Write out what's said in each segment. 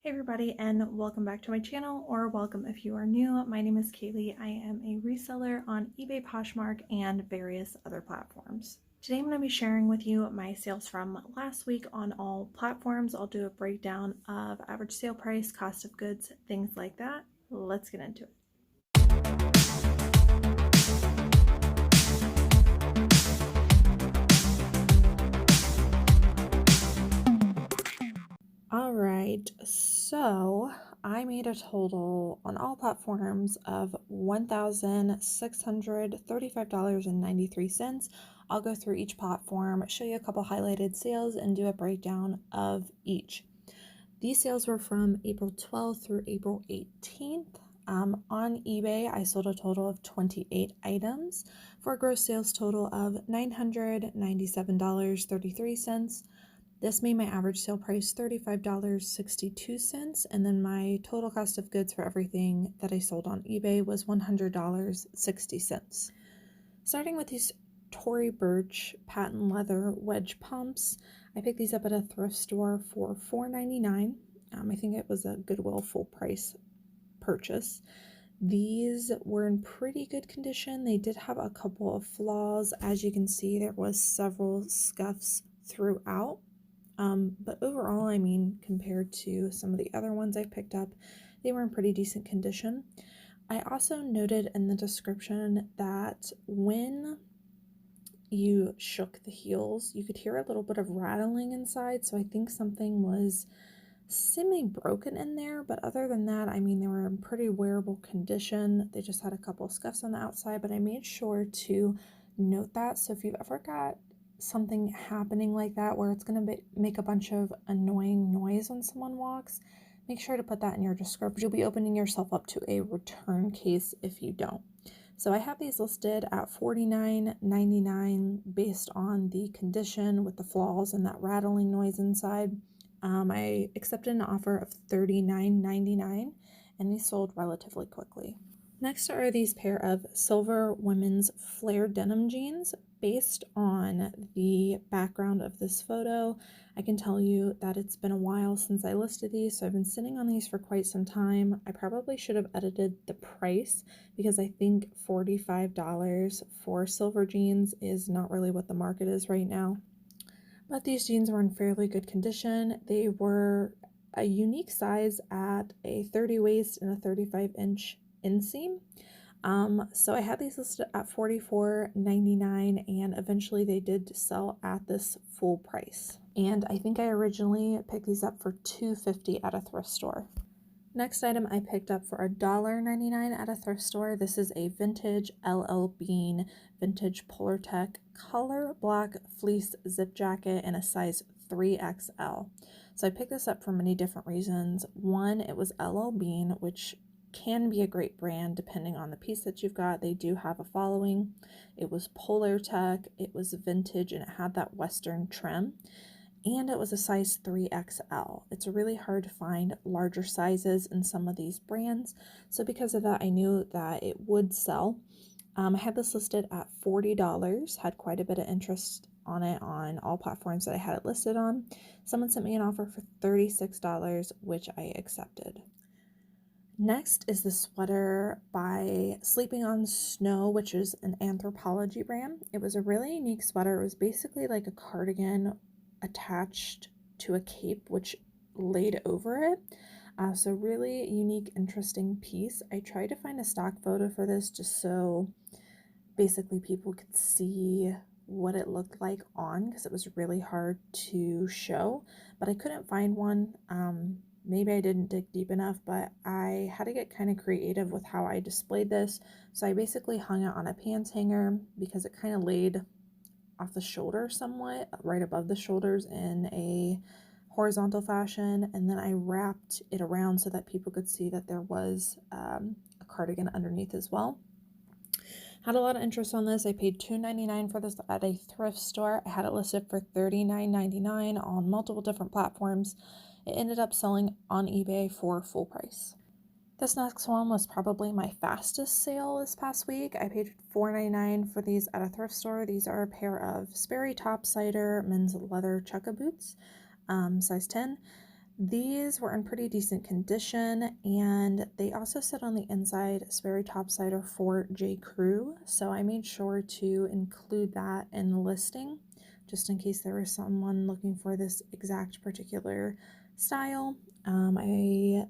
Hey everybody, and welcome back to my channel, or welcome if you are new. My name is Kaylee. I am a reseller on eBay, Poshmark, and various other platforms. Today I'm going to be sharing with you my sales from last week on all platforms. I'll do a breakdown of average sale price, cost of goods, things like that. Let's get into it. All right, so I made a total on all platforms of $1,635.93. I'll go through each platform, show you a couple highlighted sales, and do a breakdown of each. These sales were from April 12th through April 18th. On eBay, I sold a total of 28 items for a gross sales total of $997.33. This made my average sale price $35.62, and then my total cost of goods for everything that I sold on eBay was $100.60. Starting with these Tory Burch patent leather wedge pumps, I picked these up at a thrift store for $4.99. I think it was a Goodwill full price purchase. These were in pretty good condition. They did have a couple of flaws. As you can see, there was several scuffs throughout. But overall, I mean, compared to some of the other ones I picked up, they were in pretty decent condition. I also noted in the description that when you shook the heels, you could hear a little bit of rattling inside, so I think something was semi-broken in there, but other than that, I mean, they were in pretty wearable condition. They just had a couple scuffs on the outside, but I made sure to note that, so if you've ever got something happening like that where it's going to make a bunch of annoying noise when someone walks, make sure to put that in your description. You'll be opening yourself up to a return case if you don't. So I have these listed at $49.99 based on the condition with the flaws and that rattling noise inside. I accepted an offer of $39.99 and these sold relatively quickly. Next are these pair of silver women's flare denim jeans. Based on the background of this photo, I can tell you that it's been a while since I listed these, so I've been sitting on these for quite some time. I probably should have edited the price because I think $45 for silver jeans is not really what the market is right now. But these jeans were in fairly good condition. They were a unique size at a 30 waist and a 35-inch inseam. So I had these listed at $44.99 and eventually they did sell at this full price. And I think I originally picked these up for $2.50 at a thrift store. Next item I picked up for $1.99 at a thrift store. This is a vintage LL Bean vintage Polartec color black fleece zip jacket in a size 3XL. So I picked this up for many different reasons. One, it was LL Bean, which can be a great brand depending on the piece that you've got. They do have a following. It was Polartec, it was vintage, and it had that western trim, and it was a size 3XL. It's really hard to find larger sizes in some of these brands, so because of that I knew that it would sell. I had this listed at $40, had quite a bit of interest on it on all platforms that I had it listed on. Someone sent me an offer for $36, which I accepted. Next is the sweater by Sleeping on Snow, which is an Anthropologie brand. It was a really unique sweater. It was basically like a cardigan attached to a cape which laid over it. So really unique, interesting piece. I tried to find a stock photo for this just so basically people could see what it looked like on, because it was really hard to show, but I couldn't find one. Maybe I didn't dig deep enough, but I had to get kind of creative with how I displayed this. So I basically hung it on a pants hanger because it kind of laid off the shoulder somewhat, right above the shoulders in a horizontal fashion. And then I wrapped it around so that people could see that there was a cardigan underneath as well. Had a lot of interest on this. I paid $2.99 for this at a thrift store. I had it listed for $39.99 on multiple different platforms. It ended up selling on eBay for full price. This next one was probably my fastest sale this past week. I paid $4.99 for these at a thrift store. These are a pair of Sperry topsider men's leather chukka boots, size 10. These were in pretty decent condition, and they also said on the inside Sperry topsider for J. Crew, so I made sure to include that in the listing just in case there was someone looking for this exact particular style. I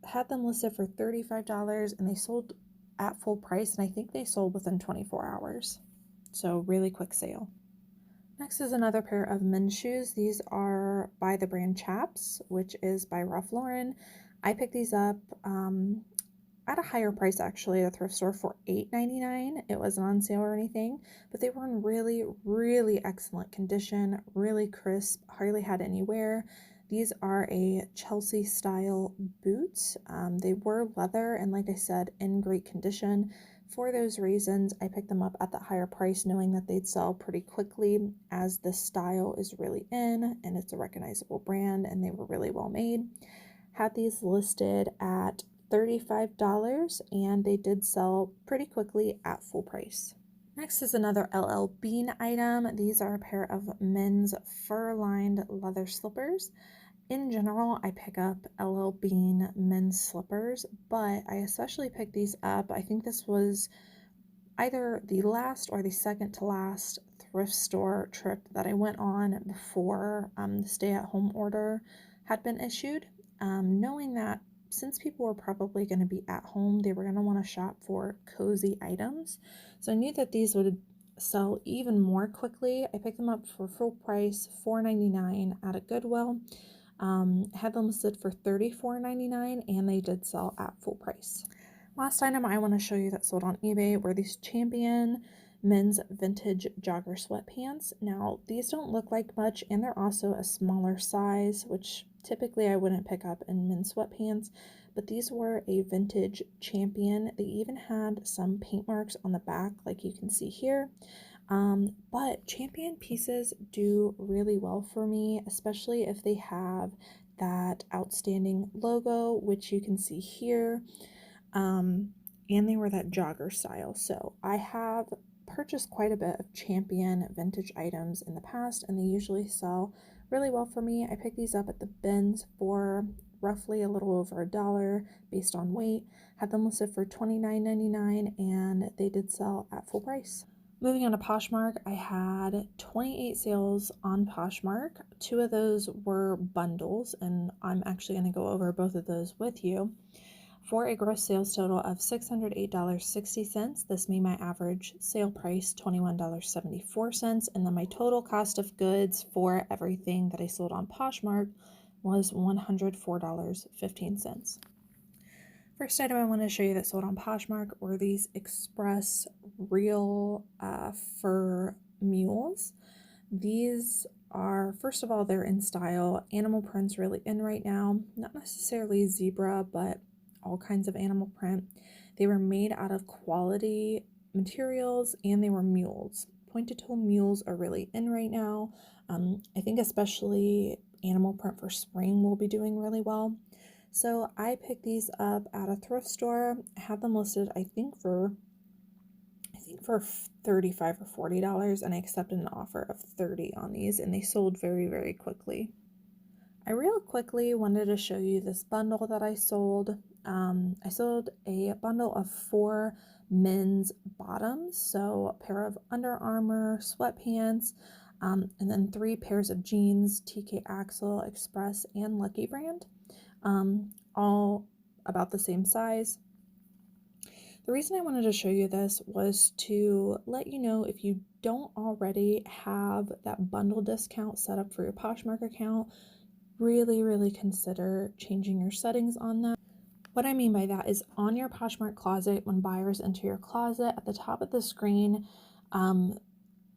had them listed for $35 and they sold at full price, and I think they sold within 24 hours, so really quick sale. Next is another pair of men's shoes. These are by the brand Chaps, which is by Ralph Lauren. I picked these up at a higher price actually at a thrift store for $8.99. It wasn't on sale or anything, but they were in really, really excellent condition, really crisp, hardly had any wear. These are a Chelsea style boot. They were leather and, like I said, in great condition. For those reasons, I picked them up at the higher price, knowing that they'd sell pretty quickly as this style is really in and it's a recognizable brand and they were really well made. Had these listed at $35 and they did sell pretty quickly at full price. Next is another LL Bean item. These are a pair of men's fur-lined leather slippers. In general, I pick up LL Bean men's slippers, but I especially picked these up. I think this was either the last or the second to last thrift store trip that I went on before the stay-at-home order had been issued, knowing that since people were probably going to be at home, they were going to want to shop for cozy items. So I knew that these would sell even more quickly. I picked them up for full price, $4.99 at a Goodwill. Had them listed for $34.99 and they did sell at full price. Last item I want to show you that sold on eBay were these Champion men's vintage jogger sweatpants. Now, these don't look like much and they're also a smaller size, which typically I wouldn't pick up in men's sweatpants, but these were a vintage Champion. They even had some paint marks on the back like you can see here. But Champion pieces do really well for me, especially if they have that outstanding logo, which you can see here. And they were that jogger style. So I have purchased quite a bit of Champion vintage items in the past, and they usually sell really well for me. I picked these up at the bins for roughly a little over $1 based on weight. Had them listed for $29.99 and they did sell at full price. Moving on to Poshmark, I had 28 sales on Poshmark. 2 of those were bundles, and I'm actually going to go over both of those with you. For a gross sales total of $608.60, this made my average sale price $21.74, and then my total cost of goods for everything that I sold on Poshmark was $104.15. First item I want to show you that sold on Poshmark were these Express real fur mules. These are, first of all, they're in style. Animal print's really in right now. Not necessarily zebra, but all kinds of animal print. They were made out of quality materials and they were mules. Pointed toe mules are really in right now. I think especially animal print for spring will be doing really well. So I picked these up at a thrift store. I had them listed, I think for $35 or $40, and I accepted an offer of $30 on these, and they sold very, very quickly. I real quickly wanted to show you this bundle that I sold. I sold a bundle of 4 men's bottoms, so a pair of Under Armour sweatpants, and then 3 pairs of jeans, TK Axel, Express, and Lucky Brand. All about the same size. The reason I wanted to show you this was to let you know, if you don't already have that bundle discount set up for your Poshmark account, really consider changing your settings on that. What I mean by that is on your Poshmark closet, when buyers enter your closet, at the top of the screen,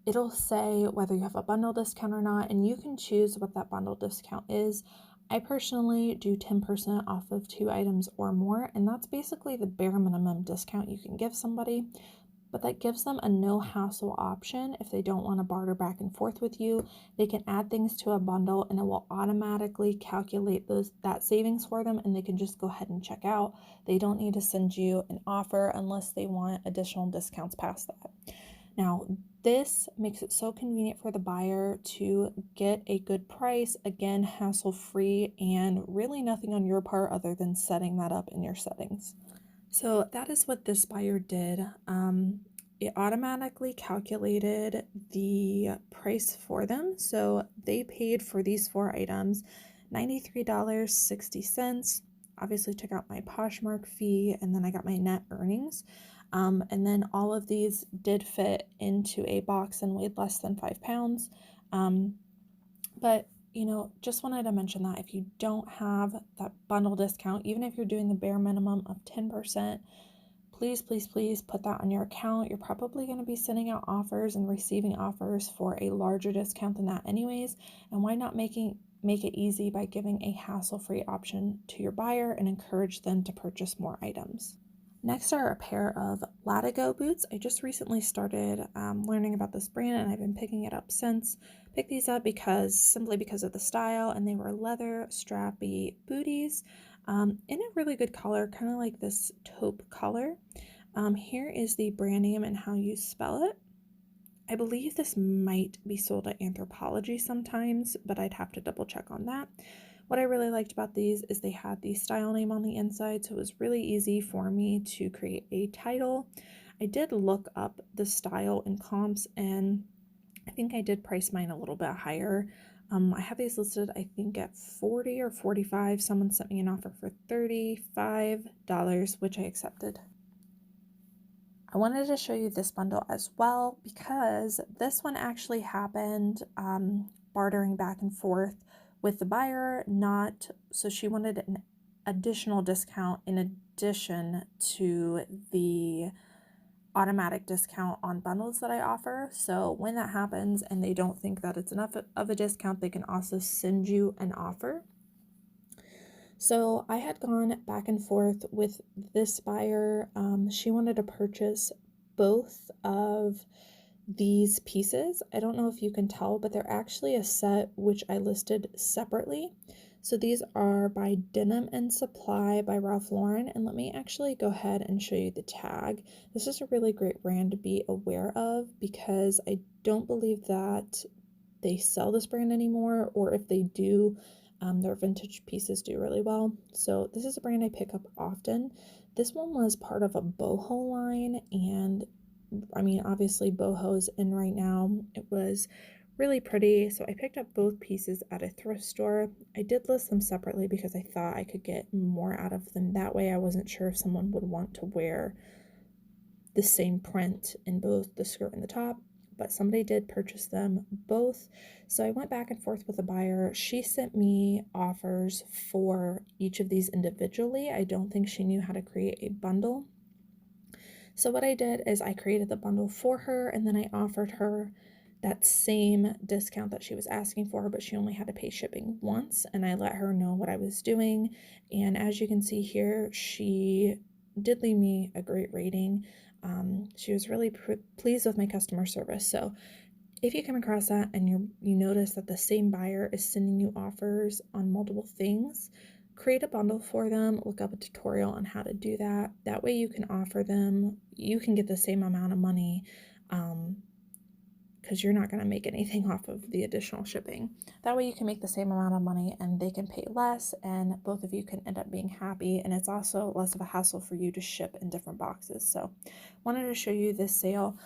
it'll say whether you have a bundle discount or not, and you can choose what that bundle discount is. I personally do 10% off of 2 items or more, and that's basically the bare minimum discount you can give somebody, but that gives them a no hassle option. If they don't want to barter back and forth with you, they can add things to a bundle and it will automatically calculate that savings for them, and they can just go ahead and check out. They don't need to send you an offer unless they want additional discounts past that. Now, This makes it so convenient for the buyer to get a good price, again, hassle-free, and really nothing on your part other than setting that up in your settings. So that is what this buyer did. It automatically calculated the price for them. So they paid for these 4 items $93.60. Obviously took out my Poshmark fee, and then I got my net earnings. And then all of these did fit into a box and weighed less than 5 pounds. But just wanted to mention that if you don't have that bundle discount, even if you're doing the bare minimum of 10%, please, please, please put that on your account. You're probably going to be sending out offers and receiving offers for a larger discount than that anyways. And why not make it easy by giving a hassle-free option to your buyer and encourage them to purchase more items. Next are a pair of Latigo boots. I just recently started learning about this brand, and I've been picking it up since. Picked these up simply because of the style, and they were leather strappy booties in a really good color, kind of like this taupe color. Here is the brand name and how you spell it. I believe this might be sold at Anthropologie sometimes, but I'd have to double check on that. What I really liked about these is they had the style name on the inside, so it was really easy for me to create a title. I did look up the style in comps, and I think I did price mine a little bit higher. I have these listed, I think, at $40 or $45. Someone sent me an offer for $35, which I accepted. I wanted to show you this bundle as well because this one actually happened bartering back and forth with the buyer, so she wanted an additional discount in addition to the automatic discount on bundles that I offer. So when that happens and they don't think that it's enough of a discount, they can also send you an offer. So I had gone back and forth with this buyer. She wanted to purchase both of these pieces. I don't know if you can tell, but they're actually a set which I listed separately. So these are by Denim and Supply by Ralph Lauren, and let me actually go ahead and show you the tag. This is a really great brand to be aware of because I don't believe that they sell this brand anymore, or if they do, their vintage pieces do really well. So this is a brand I pick up often. This one was part of a boho line, and I mean, obviously boho's in right now. It was really pretty, so I picked up both pieces at a thrift store. I did list them separately because I thought I could get more out of them that way. I wasn't sure if someone would want to wear the same print in both the skirt and the top, but somebody did purchase them both. So I went back and forth with the buyer. She sent me offers for each of these individually. I don't think she knew how to create a bundle. So what I did is I created the bundle for her, and then I offered her that same discount that she was asking for, but she only had to pay shipping once, and I let her know what I was doing. And as you can see here, she did leave me a great rating. She was really pleased with my customer service. So if you come across that and you notice that the same buyer is sending you offers on multiple things, create a bundle for them, look up a tutorial on how to do that. That way you can offer them, you can get the same amount of money because you're not going to make anything off of the additional shipping. That way you can make the same amount of money and they can pay less, and both of you can end up being happy, and it's also less of a hassle for you to ship in different boxes. So wanted to show you this sale.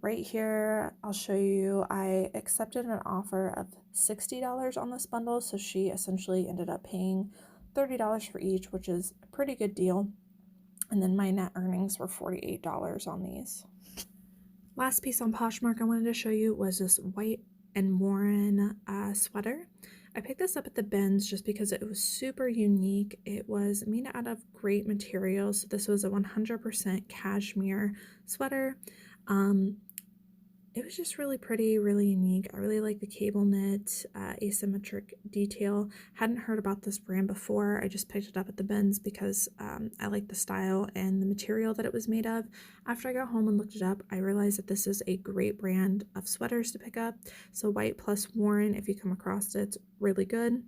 Right here, I'll show you, I accepted an offer of $60 on this bundle, so she essentially ended up paying $30 for each, which is a pretty good deal. And then my net earnings were $48 on these. Last piece on Poshmark I wanted to show you was this White and Warren sweater. I picked this up at the bins just because it was super unique. It was made out of great materials. So this was a 100% cashmere sweater. It was just really pretty, really unique. I really like the cable knit, asymmetric detail. Hadn't heard about this brand before. I just picked it up at the bins because I like the style and the material that it was made of. After I got home and looked it up, I realized that this is a great brand of sweaters to pick up. So White plus Warren, if you come across it, it's really good.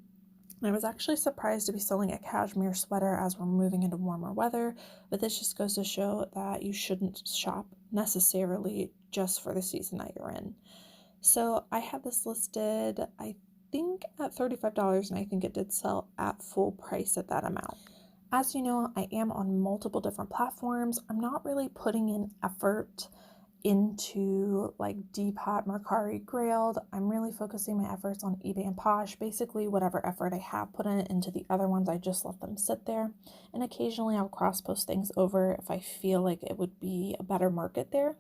And I was actually surprised to be selling a cashmere sweater as we're moving into warmer weather, but this just goes to show that you shouldn't shop necessarily just for the season that you're in. So I had this listed, I think at $35, and I think it did sell at full price at that amount. As you know, I am on multiple different platforms. I'm not really putting in effort into like Depop, Mercari, Grailed. I'm really focusing my efforts on eBay and Posh. Basically, whatever effort I have put in into the other ones, I just let them sit there. And occasionally I'll cross post things over if I feel like it would be a better market there.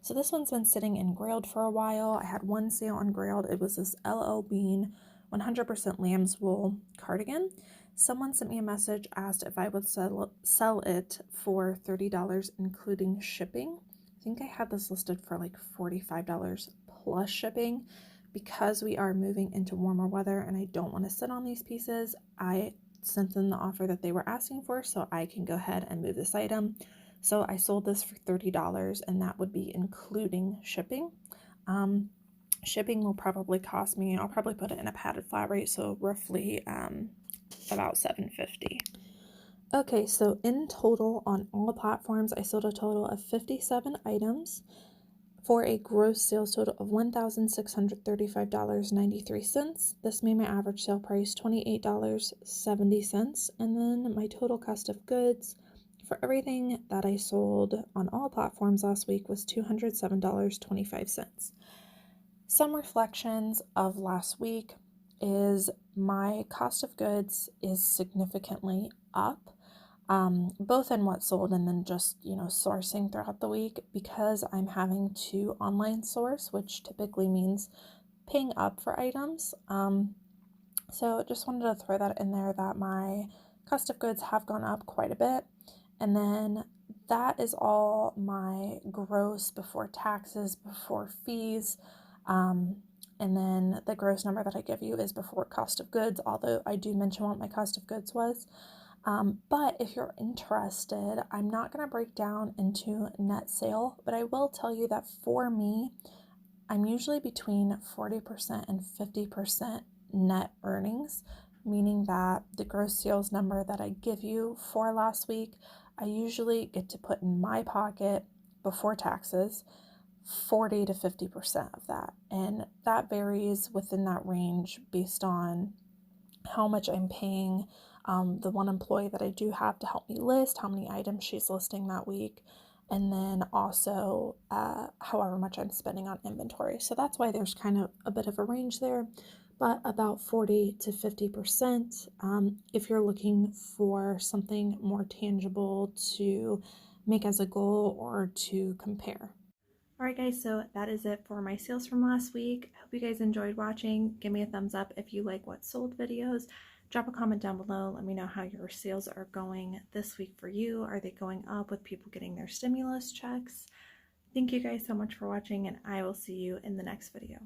So this one's been sitting in Grailed for a while. I had one sale on Grailed. It was this LL Bean 100% lamb's wool cardigan. Someone sent me a message, asked if I would sell it for $30, including shipping. I think I had this listed for like $45 plus shipping. Because we are moving into warmer weather and I don't want to sit on these pieces, I sent them the offer that they were asking for so I can go ahead and move this item. So I sold this for $30, and that would be including shipping. Shipping will probably cost me, I'll probably put it in a padded flat rate, so roughly about $7.50. Okay, so in total on all platforms, I sold a total of 57 items for a gross sales total of $1,635.93. This made my average sale price $28.70, and then my total cost of goods for everything that I sold on all platforms last week was $207.25. Some reflections of last week is my cost of goods is significantly up, both in what sold and then just, sourcing throughout the week, because I'm having to online source, which typically means paying up for items. So just wanted to throw that in there, that my cost of goods have gone up quite a bit. And then that is all my gross before taxes, before fees. And then the gross number that I give you is before cost of goods, although I do mention what my cost of goods was. But if you're interested, I'm not going to break down into net sale, but I will tell you that for me, I'm usually between 40% and 50% net earnings, meaning that the gross sales number that I give you for last week, I usually get to put in my pocket before taxes 40 to 50% of that. And that varies within that range based on how much I'm paying the one employee that I do have to help me list, how many items she's listing that week, and then also however much I'm spending on inventory. So that's why there's kind of a bit of a range there, but about 40 to 50% if you're looking for something more tangible to make as a goal or to compare. Alright guys, so that is it for my sales from last week. I hope you guys enjoyed watching. Give me a thumbs up if you like what sold videos. Drop a comment down below. Let me know how your sales are going this week for you. Are they going up with people getting their stimulus checks? Thank you guys so much for watching, and I will see you in the next video.